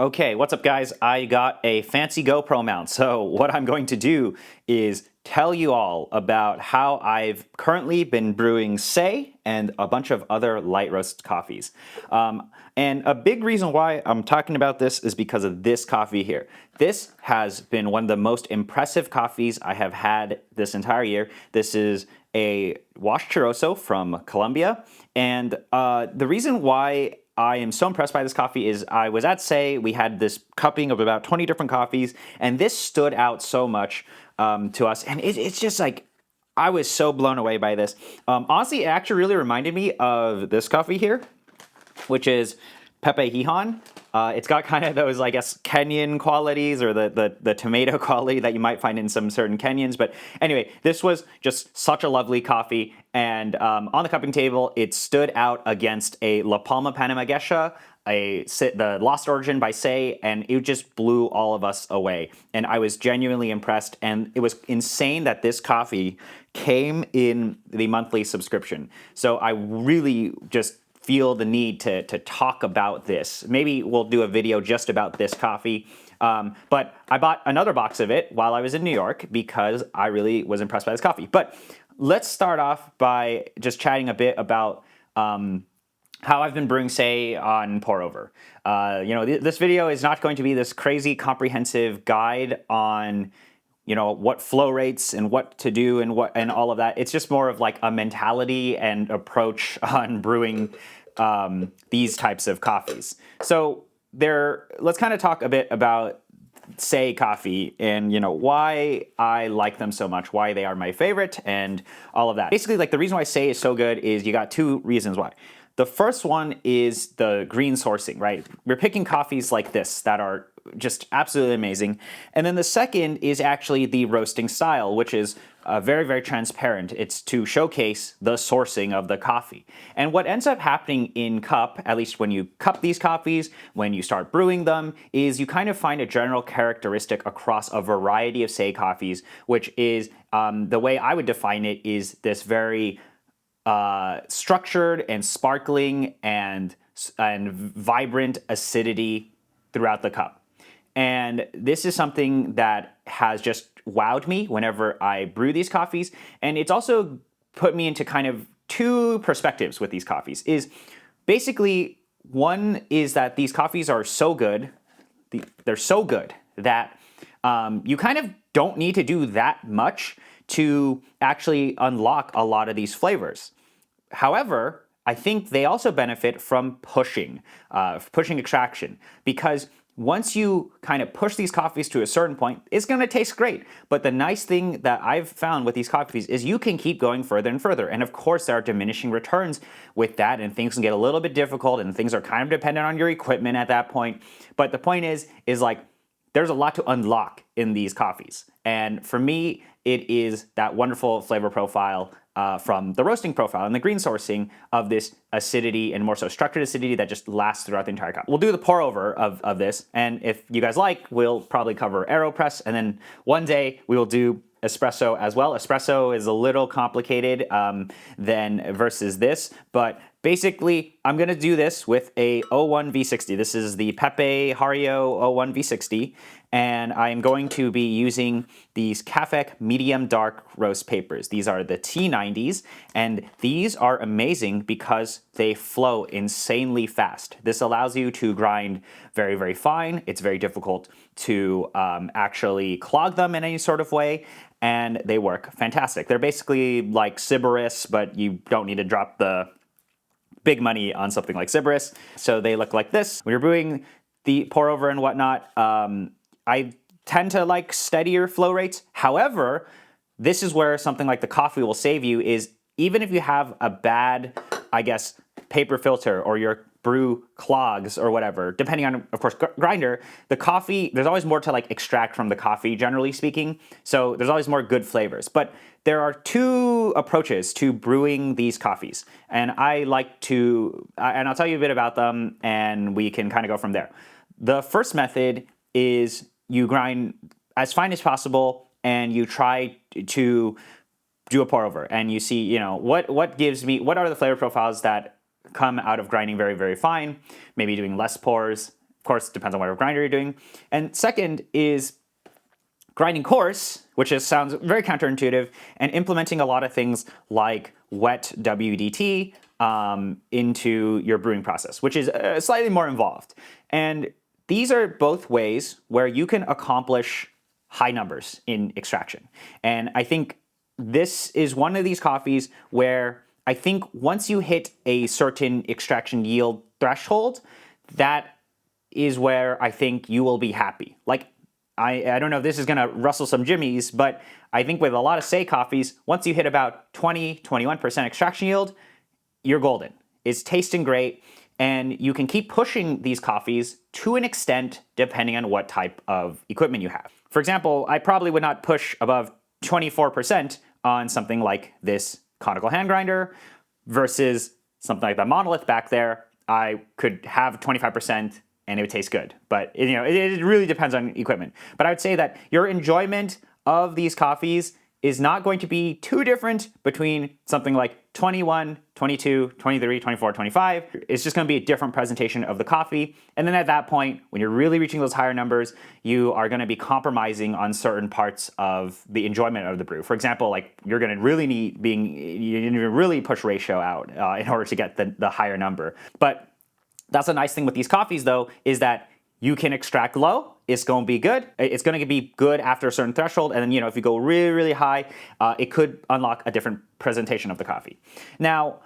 Okay, what's up guys? I got a fancy GoPro mount, so what I'm going to do is tell you all about how I've currently been brewing SEY and a bunch of other light roast coffees. And a big reason why I'm talking about this is because of this coffee here. This has been one of the most impressive coffees I have had this entire year. This is a washed Chiroso from Colombia, and the reason why I am so impressed by this coffee is I was at SEY, we had this cupping of about 20 different coffees, and this stood out so much to us, and it's just like, I was so blown away by this. Honestly, it actually really reminded me of this coffee here, which is Pepe Hihan. It's got kind of those, I guess, Kenyan qualities or the tomato quality that you might find in some certain Kenyans. But anyway, this was just such a lovely coffee. And on the cupping table, it stood out against a La Palma Panama Gesha, the Lost Origin by SEY, and it just blew all of us away. And I was genuinely impressed. And it was insane that this coffee came in the monthly subscription. So I really just feel the need to talk about this. Maybe we'll do a video just about this coffee. But I bought another box of it while I was in New York because I really was impressed by this coffee. But let's start off by just chatting a bit about how I've been brewing SEY on pourover. This video is not going to be this crazy comprehensive guide on what flow rates and what to do and all of that. It's just more of like a mentality and approach on brewing these types of coffees. So let's kind of talk a bit about SEY coffee and why I like them so much, why they are my favorite, and all of that. Basically, like the reason why SEY is so good is you got two reasons why. The first one is the green sourcing, right? We're picking coffees like this that are just absolutely amazing. And then the second is actually the roasting style, which is very, very transparent. It's to showcase the sourcing of the coffee. And what ends up happening in cup, at least when you cup these coffees, when you start brewing them, is you kind of find a general characteristic across a variety of SEY coffees, which is, the way I would define it, is this very structured and sparkling and vibrant acidity throughout the cup. And this is something that has just wowed me whenever I brew these coffees. And it's also put me into kind of two perspectives with these coffees. Is basically, one is that these coffees are so good, they're so good that you kind of don't need to do that much to actually unlock a lot of these flavors. However, I think they also benefit from pushing extraction, because once you kind of push these coffees to a certain point, it's going to taste great. But the nice thing that I've found with these coffees is you can keep going further and further. And of course, there are diminishing returns with that, and things can get a little bit difficult, and things are kind of dependent on your equipment at that point. But the point is like, there's a lot to unlock in these coffees. And for me, it is that wonderful flavor profile from the roasting profile and the green sourcing of this acidity, and more so structured acidity that just lasts throughout the entire cup. We'll do the pour over of this, and if you guys like, we'll probably cover AeroPress, and then one day we will do espresso as well. Espresso is a little complicated than versus this, but basically I'm gonna do this with a 01 V60. This is the Pepe Hario 01 V60, and I'm going to be using these Cafec medium dark roast papers. These are the T90s, and these are amazing because they flow insanely fast. This allows you to grind very, very fine. It's very difficult to actually clog them in any sort of way, and they work fantastic. They're basically like Sybaris, but you don't need to drop the big money on something like Sybaris. So they look like this. When you're brewing the pour over and whatnot, I tend to like steadier flow rates. However, this is where something like the coffee will save you, is even if you have a bad, I guess, paper filter, or your brew clogs or whatever, depending on, of course, grinder, the coffee, there's always more to like extract from the coffee, generally speaking. So there's always more good flavors. But there are two approaches to brewing these coffees, and I like to, and I'll tell you a bit about them, and we can kind of go from there. The first method is you grind as fine as possible, and you try to do a pour over, and you see, what are the flavor profiles that come out of grinding very, very fine, maybe doing less pours, Of course, it depends on whatever grinder you're doing. And second is grinding coarse, which sounds very counterintuitive, and implementing a lot of things like wet WDT into your brewing process, which is slightly more involved. And these are both ways where you can accomplish high numbers in extraction. And I think this is one of these coffees where I think once you hit a certain extraction yield threshold, that is where I think you will be happy. Like, I don't know if this is going to rustle some jimmies, but I think with a lot of SEY coffees, once you hit about 20-21% extraction yield, you're golden. It's tasting great, and you can keep pushing these coffees to an extent depending on what type of equipment you have. For example, I probably would not push above 24% on something like this conical hand grinder versus something like the monolith back there. I could have 25% and it would taste good. But it really depends on equipment. But I would say that your enjoyment of these coffees is not going to be too different between something like 21, 22, 23, 24, 25. It's just going to be a different presentation of the coffee. And then at that point, when you're really reaching those higher numbers, you are going to be compromising on certain parts of the enjoyment of the brew. For example, like you're going to really really push ratio out in order to get the higher number. But that's a nice thing with these coffees, though, is that you can extract low. It's going to be good. It's going to be good after a certain threshold. And then, if you go really, really high, it could unlock a different presentation of the coffee. Now,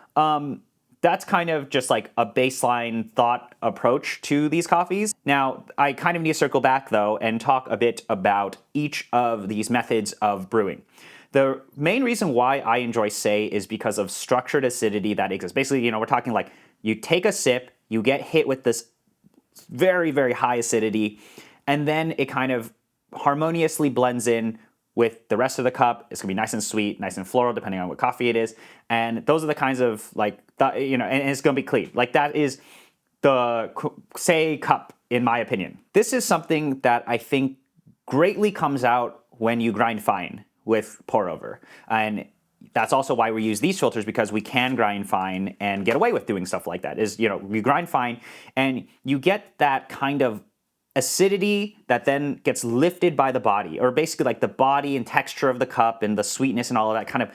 that's kind of just like a baseline thought approach to these coffees. Now, I kind of need to circle back, though, and talk a bit about each of these methods of brewing. The main reason why I enjoy SEY is because of structured acidity that exists. Basically, we're talking like you take a sip, you get hit with this very, very high acidity, and then it kind of harmoniously blends in with the rest of the cup. It's gonna be nice and sweet, nice and floral, depending on what coffee it is. And those are the kinds of and it's gonna be clean. Like that is the SEY cup, in my opinion. This is something that I think greatly comes out when you grind fine with pour-over. And that's also why we use these filters, because we can grind fine and get away with doing stuff like that. We grind fine and you get that kind of acidity that then gets lifted by the body, or basically like the body and texture of the cup and the sweetness and all of that kind of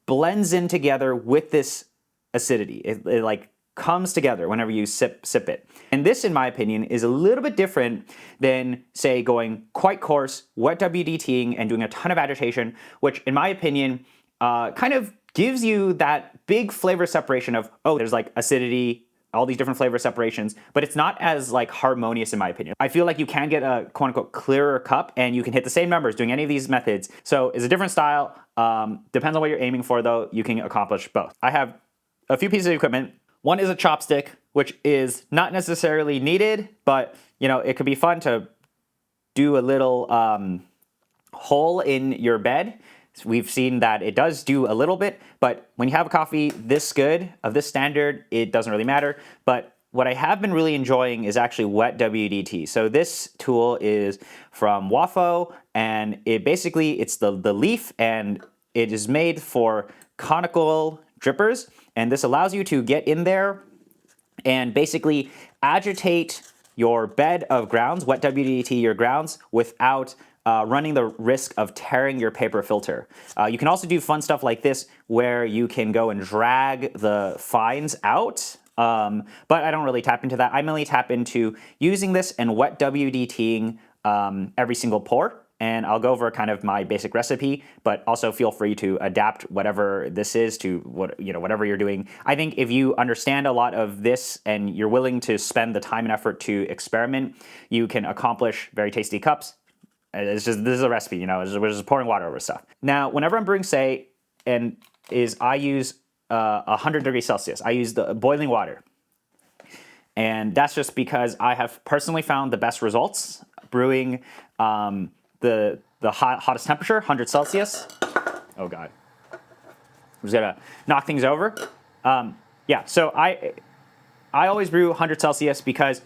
blends in together with this acidity. It like comes together whenever you sip it. And this, in my opinion, is a little bit different than, say, going quite coarse, wet WDTing, and doing a ton of agitation, which, in my opinion, kind of gives you that big flavor separation of, there's like acidity, all these different flavor separations, but it's not as like harmonious, in my opinion. I feel like you can get a quote unquote clearer cup and you can hit the same numbers doing any of these methods. So it's a different style. Depends on what you're aiming for, though. You can accomplish both. I have a few pieces of equipment. One is a chopstick, which is not necessarily needed, but it could be fun to do a little hole in your bed. We've seen that it does do a little bit, but when you have a coffee this good, of this standard, it doesn't really matter. But what I have been really enjoying is actually wet WDT. So this tool is from Wafo, and it's the leaf, and it is made for conical drippers. And this allows you to get in there and basically agitate your bed of grounds, wet WDT your grounds, without running the risk of tearing your paper filter. You can also do fun stuff like this where you can go and drag the fines out, but I don't really tap into that. I mainly tap into using this and wet WDTing every single pour, and I'll go over kind of my basic recipe, but also feel free to adapt whatever this is to whatever you're doing. I think if you understand a lot of this and you're willing to spend the time and effort to experiment, you can accomplish very tasty cups. This is a recipe, we're just pouring water over stuff. Now, whenever I'm brewing SEY, I use 100 degrees Celsius. I use the boiling water. And that's just because I have personally found the best results brewing the hottest temperature, 100 Celsius. Oh God. I'm just gonna knock things over. So I always brew 100 Celsius because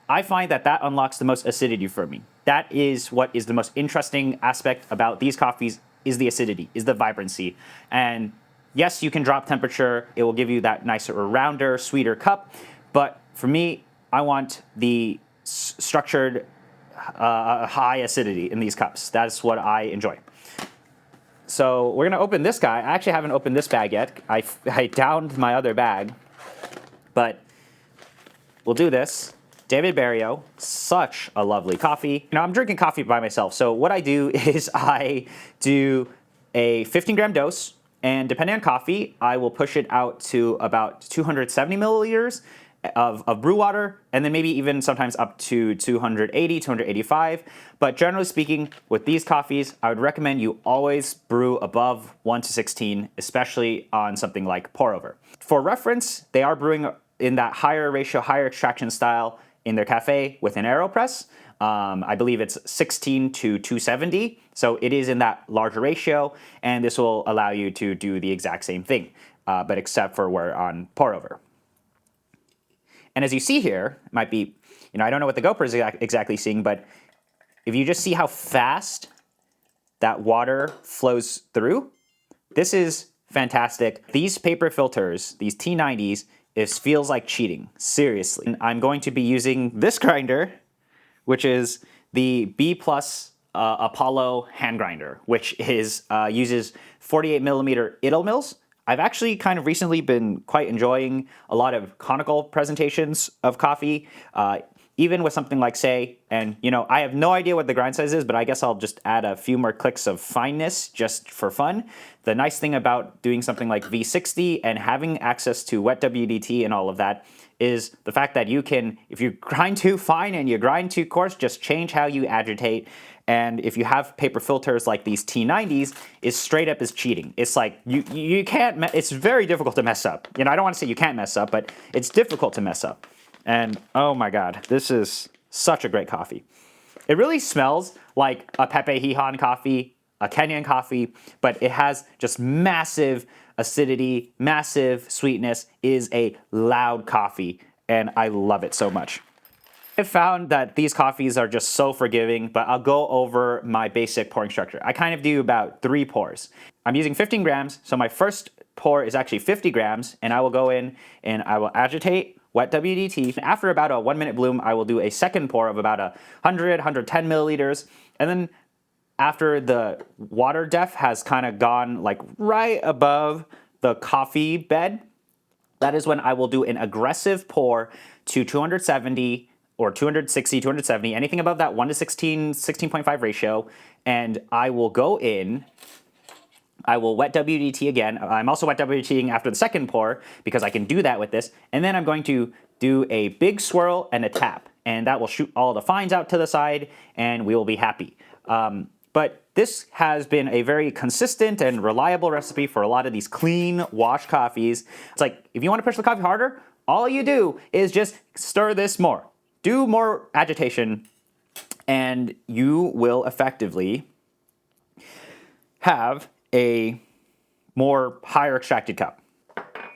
I find that unlocks the most acidity for me. That is what is the most interesting aspect about these coffees, is the acidity, is the vibrancy. And yes, you can drop temperature. It will give you that nicer, rounder, sweeter cup. But for me, I want the structured high acidity in these cups. That's what I enjoy. So we're gonna open this guy. I actually haven't opened this bag yet. I downed my other bag, but we'll do this. David Berrio, such a lovely coffee. Now I'm drinking coffee by myself, so what I do is I do a 15-gram dose, and depending on coffee, I will push it out to about 270 milliliters of brew water, and then maybe even sometimes up to 280, 285. But generally speaking, with these coffees, I would recommend you always brew above 1:16, especially on something like pourover. For reference, they are brewing in that higher ratio, higher extraction style in their cafe with an AeroPress. I believe it's 16 to 270, so it is in that larger ratio, and this will allow you to do the exact same thing, but except for we're on pourover. And as you see here, it might be, I don't know what the GoPro is exactly seeing, but if you just see how fast that water flows through, this is fantastic. These paper filters, these T90s, it feels like cheating, seriously. And I'm going to be using this grinder, which is the B+ Apollo hand grinder, which is uses 48 millimeter idle mills. I've actually kind of recently been quite enjoying a lot of conical presentations of coffee, even with something like SEY. And I have no idea what the grind size is, but I guess I'll just add a few more clicks of fineness just for fun. The nice thing about doing something like V60 and having access to wet WDT and all of that is the fact that you can, if you grind too fine and you grind too coarse, just change how you agitate. And if you have paper filters like these T90s, it's straight up is cheating. It's like you can't, it's very difficult to mess up. I don't want to say you can't mess up, but it's difficult to mess up. And oh my God, this is such a great coffee. It really smells like a Pepe Hihan coffee, a Kenyan coffee, but it has just massive acidity, massive sweetness, is a loud coffee, and I love it so much. I found that these coffees are just so forgiving, but I'll go over my basic pouring structure. I kind of do about 3 pours. I'm using 15 grams, so my first pour is actually 50 grams, and I will go in and I will agitate wet WDT. After about a 1-minute bloom, I will do a second pour of about 100, 110 milliliters, and then after the water depth has kind of gone like right above the coffee bed, that is when I will do an aggressive pour to 270 or 260, 270, anything above that 1:16, 16.5 ratio, and I will go in, I will wet WDT again. I'm also wet WDTing after the second pour because I can do that with this, and then I'm going to do a big swirl and a tap, and that will shoot all the fines out to the side, and we will be happy. But this has been a very consistent and reliable recipe for a lot of these clean wash coffees. It's like, if you want to push the coffee harder, all you do is just stir this more. Do more agitation, and you will effectively have a more higher extracted cup.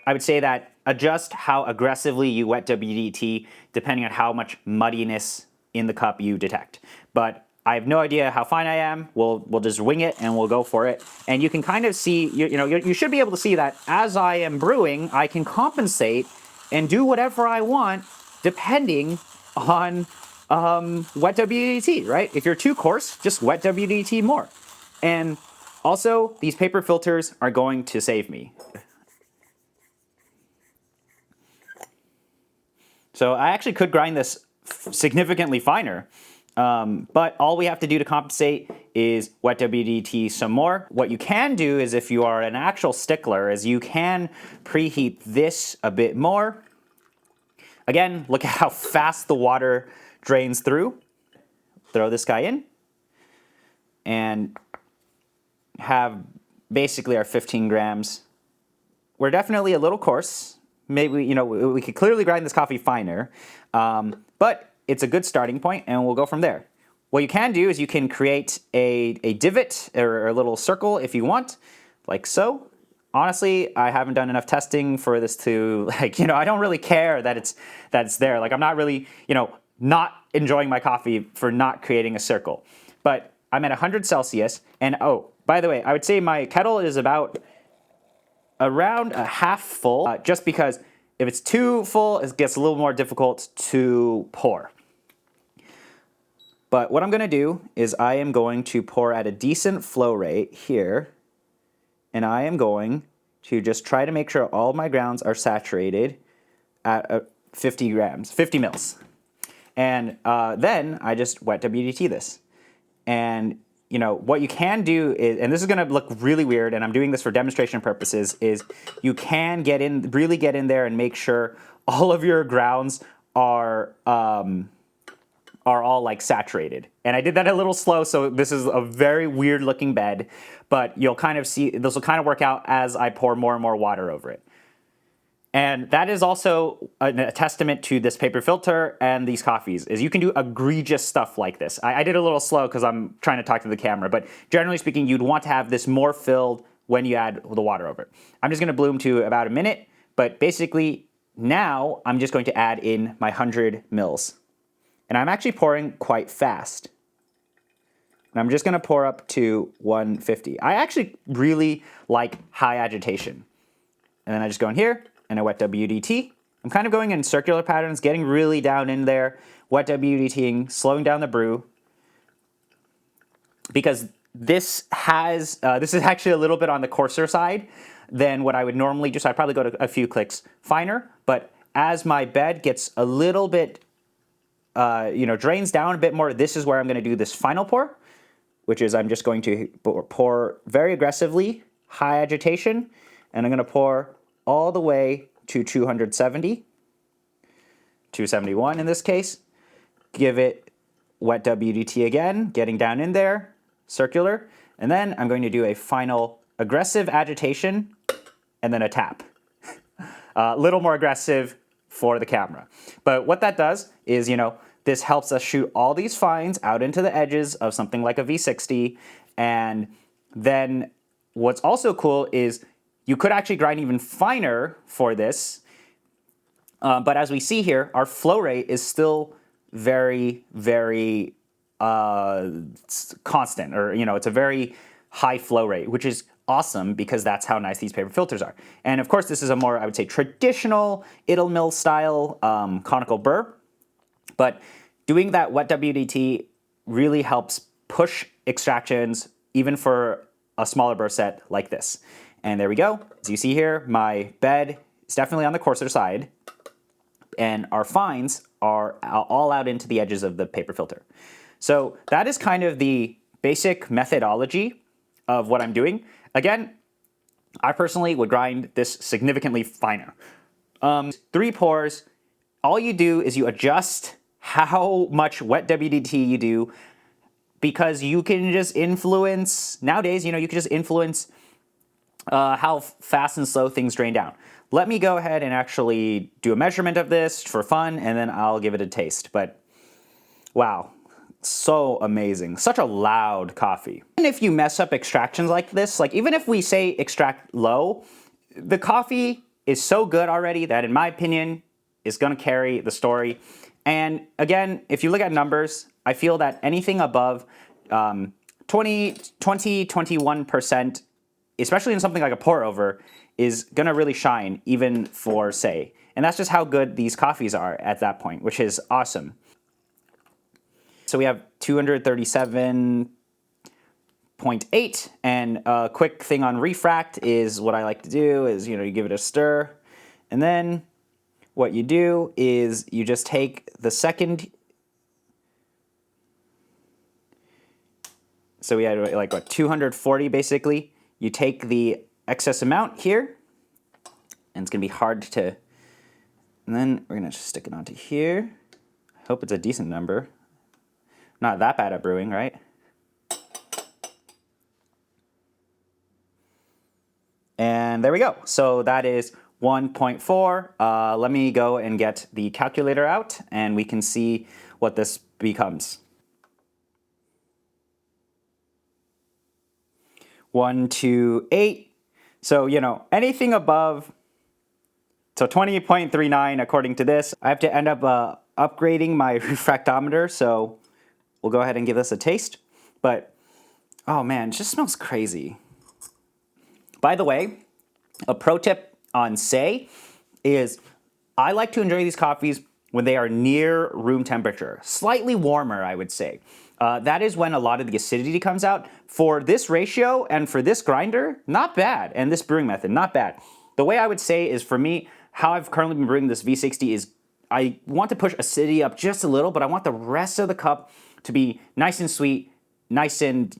I would say that adjust how aggressively you wet WDT depending on how much muddiness in the cup you detect. But I have no idea how fine I am. We'll just wing it and we'll go for it. And you can kind of see, you should be able to see that as I am brewing, I can compensate and do whatever I want depending on wet WDT, right? If you're too coarse, just wet WDT more. And also, these paper filters are going to save me. So I actually could grind this significantly finer, but all we have to do to compensate is wet WDT some more. What you can do is, if you are an actual stickler, is you can preheat this a bit more. Again, look at how fast the water drains through. Throw this guy in and have basically our 15 grams. We're definitely a little coarse. Maybe, we could clearly grind this coffee finer, but it's a good starting point, and we'll go from there. What you can do is you can create a divot or a little circle if you want, like so. Honestly, I haven't done enough testing for this to, I don't really care that it's there. Like, I'm not really, not enjoying my coffee for not creating a circle. But I'm at 100 Celsius, and oh, by the way, I would say my kettle is around a half full, just because if it's too full, it gets a little more difficult to pour. But what I'm going to do is I am going to pour at a decent flow rate here, and I am going to just try to make sure all my grounds are saturated at 50 grams, 50 mils. And then I just wet WDT this. And you know, what you can do is, and this is going to look really weird, and I'm doing this for demonstration purposes, is you can really get in there and make sure all of your grounds are all like saturated. And I did that a little slow, so this is a very weird looking bed, but you'll kind of see, this will kind of work out as I pour more and more water over it. And that is also a testament to this paper filter and these coffees, is you can do egregious stuff like this. I did a little slow because I'm trying to talk to the camera, but generally speaking, you'd want to have this more filled when you add the water over it. I'm just going to bloom to about a minute, but basically now I'm just going to add in my 100 mils. And I'm actually pouring quite fast. And I'm just going to pour up to 150. I actually really like high agitation. And then I just go in here, and I wet WDT. I'm kind of going in circular patterns, getting really down in there, wet WDTing, slowing down the brew, because this is actually a little bit on the coarser side than what I would normally do. So I'd probably go to a few clicks finer, but as my bed gets a little bit, drains down a bit more, this is where I'm going to do this final pour, which is I'm just going to pour very aggressively, high agitation, and I'm going to pour all the way to 270, 271 in this case. Give it wet WDT again, getting down in there, circular, and then I'm going to do a final aggressive agitation and then a tap. A little more aggressive for the camera. But what that does is, this helps us shoot all these fines out into the edges of something like a V60, and then what's also cool is you could actually grind even finer for this, but as we see here, our flow rate is still very, very constant, or it's a very high flow rate, which is awesome because that's how nice these paper filters are. And of course, this is a more, I would say, traditional Idle Mill style conical burr, but doing that wet WDT really helps push extractions even for a smaller burr set like this. And there we go. As you see here, my bed is definitely on the coarser side, and our fines are all out into the edges of the paper filter. So that is kind of the basic methodology of what I'm doing. Again, I personally would grind this significantly finer. 3 pours, all you do is you adjust how much wet WDT you do, because you can just influence, nowadays, you can just influence how fast and slow things drain down. Let me go ahead and actually do a measurement of this for fun, and then I'll give it a taste. But wow, so amazing. Such a loud coffee. Even if you mess up extractions like this, like even if we say extract low, the coffee is so good already that in my opinion is going to carry the story. And again, if you look at numbers, I feel that anything above 21%, especially in something like a pour over, is going to really shine even for SEY. And that's just how good these coffees are at that point, which is awesome. So we have 237.8, and a quick thing on refract is what I like to do is, you give it a stir, and then what you do is you just take the second. So we had like what, 240 basically. You take the excess amount here, and it's going to be hard to, and then we're going to just stick it onto here. I hope it's a decent number. Not that bad at brewing, right? And there we go. So that is 1.4. Let me go and get the calculator out, and we can see what this becomes. 128. So, anything above, so 20.39 according to this. I have to end up upgrading my refractometer, so we'll go ahead and give this a taste. But, oh man, it just smells crazy. By the way, a pro tip on SEY is I like to enjoy these coffees when they are near room temperature, slightly warmer, I would say. That is when a lot of the acidity comes out. For this ratio and for this grinder, not bad. And this brewing method, not bad. The way I would say is, for me, how I've currently been brewing this V60 is I want to push acidity up just a little, but I want the rest of the cup to be nice and sweet, nice and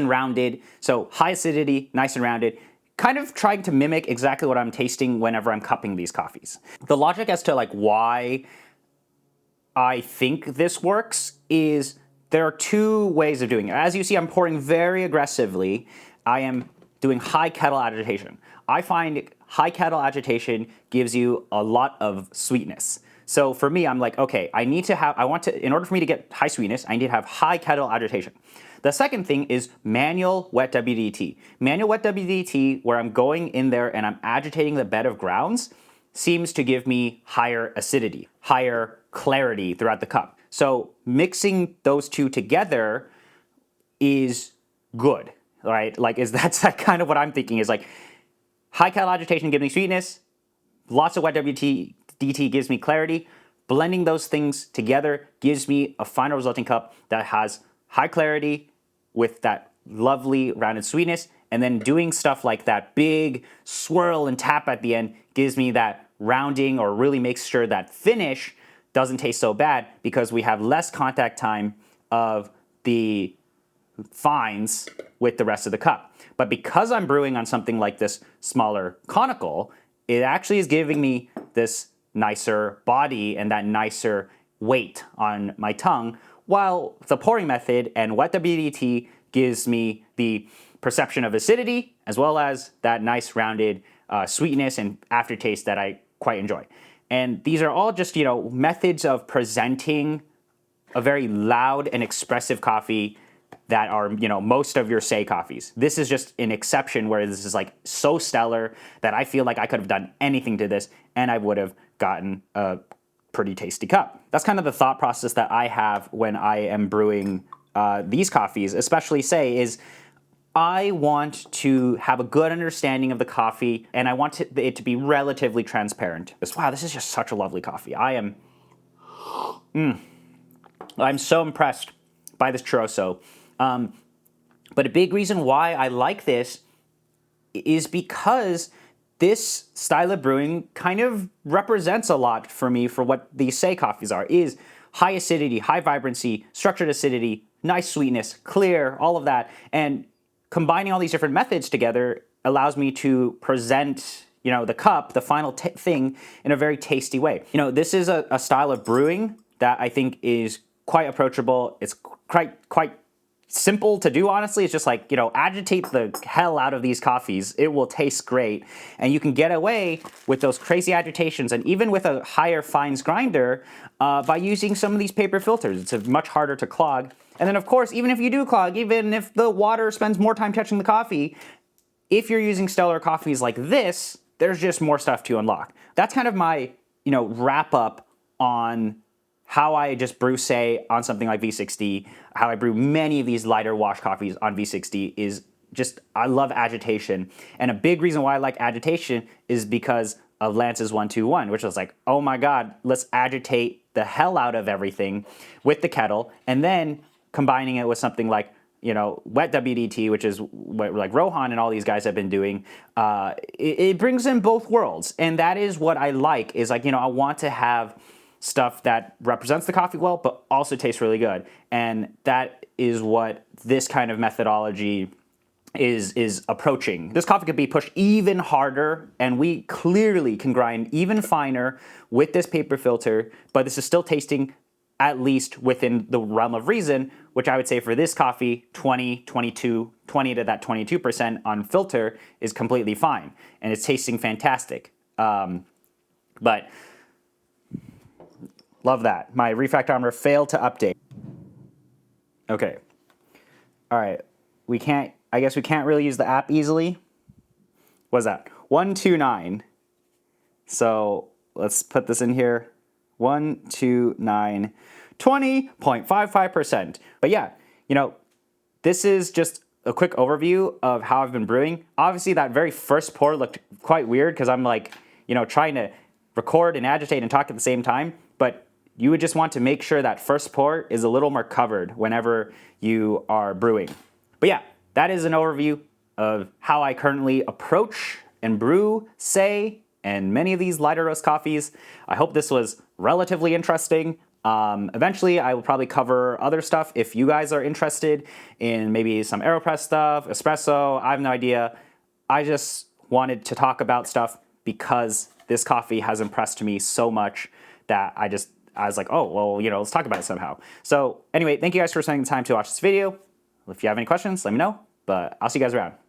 rounded. So high acidity, nice and rounded. Kind of trying to mimic exactly what I'm tasting whenever I'm cupping these coffees. The logic as to like why I think this works is there are two ways of doing it. As you see, I'm pouring very aggressively. I am doing high kettle agitation. I find high kettle agitation gives you a lot of sweetness. So for me, I'm like, okay, in order for me to get high sweetness, I need to have high kettle agitation. The second thing is manual wet WDT. Manual wet WDT, where I'm going in there and I'm agitating the bed of grounds, seems to give me higher acidity, higher clarity throughout the cup. So mixing those two together is good, right? Like, that's kind of what I'm thinking is like, high kettle agitation gives me sweetness, lots of wet WDT gives me clarity. Blending those things together gives me a final resulting cup that has high clarity with that lovely rounded sweetness. And then doing stuff like that big swirl and tap at the end gives me that rounding, or really makes sure that finish doesn't taste so bad because we have less contact time of the fines with the rest of the cup. But because I'm brewing on something like this smaller conical, it actually is giving me this nicer body and that nicer weight on my tongue, while the pouring method and wet WDT gives me the perception of acidity as well as that nice rounded sweetness and aftertaste that I quite enjoy. And these are all just, methods of presenting a very loud and expressive coffee that are, most of your SEY coffees. This is just an exception where this is like so stellar that I feel like I could have done anything to this and I would have gotten a pretty tasty cup. That's kind of the thought process that I have when I am brewing these coffees, especially SEY, is I want to have a good understanding of the coffee, and I want it to be relatively transparent. Wow, this is just such a lovely coffee. I'm so impressed by this Chiroso. But a big reason why I like this is because this style of brewing kind of represents a lot for me for what these SEY coffees are, is high acidity, high vibrancy, structured acidity, nice sweetness, clear, all of that. And combining all these different methods together allows me to present, the cup, the final thing, in a very tasty way. This is a style of brewing that I think is quite approachable. It's quite simple to do, honestly. It's just like, agitate the hell out of these coffees. It will taste great. And you can get away with those crazy agitations and even with a higher fines grinder by using some of these paper filters. It's much harder to clog. And then, of course, even if you do clog, even if the water spends more time touching the coffee, if you're using stellar coffees like this, there's just more stuff to unlock. That's kind of my, wrap up on how I just brew SEY on something like V60, how I brew many of these lighter wash coffees on V60 is just, I love agitation. And a big reason why I like agitation is because of Lance's 121, which was like, oh my God, let's agitate the hell out of everything with the kettle, and then combining it with something like, wet WDT, which is what like Rohan and all these guys have been doing, it brings in both worlds. And that is what I like, is like, I want to have stuff that represents the coffee well, but also tastes really good. And that is what this kind of methodology is approaching. This coffee could be pushed even harder, and we clearly can grind even finer with this paper filter, but this is still tasting at least within the realm of reason, which I would say for this coffee, 20 to that 22% on filter is completely fine. And it's tasting fantastic. But love that. My refractometer failed to update. Okay. All right. I guess we can't really use the app easily. What's that? 129. So let's put this in here. 129, 20.55%. But yeah, this is just a quick overview of how I've been brewing. Obviously, that very first pour looked quite weird because I'm like, trying to record and agitate and talk at the same time. But you would just want to make sure that first pour is a little more covered whenever you are brewing. But yeah, that is an overview of how I currently approach and brew SEY and many of these lighter roast coffees. I hope this was relatively interesting. Eventually, I will probably cover other stuff if you guys are interested in maybe some AeroPress stuff, espresso. I have no idea. I just wanted to talk about stuff because this coffee has impressed me so much that I was like, oh, well, let's talk about it somehow. So anyway, thank you guys for spending the time to watch this video. If you have any questions, let me know, but I'll see you guys around.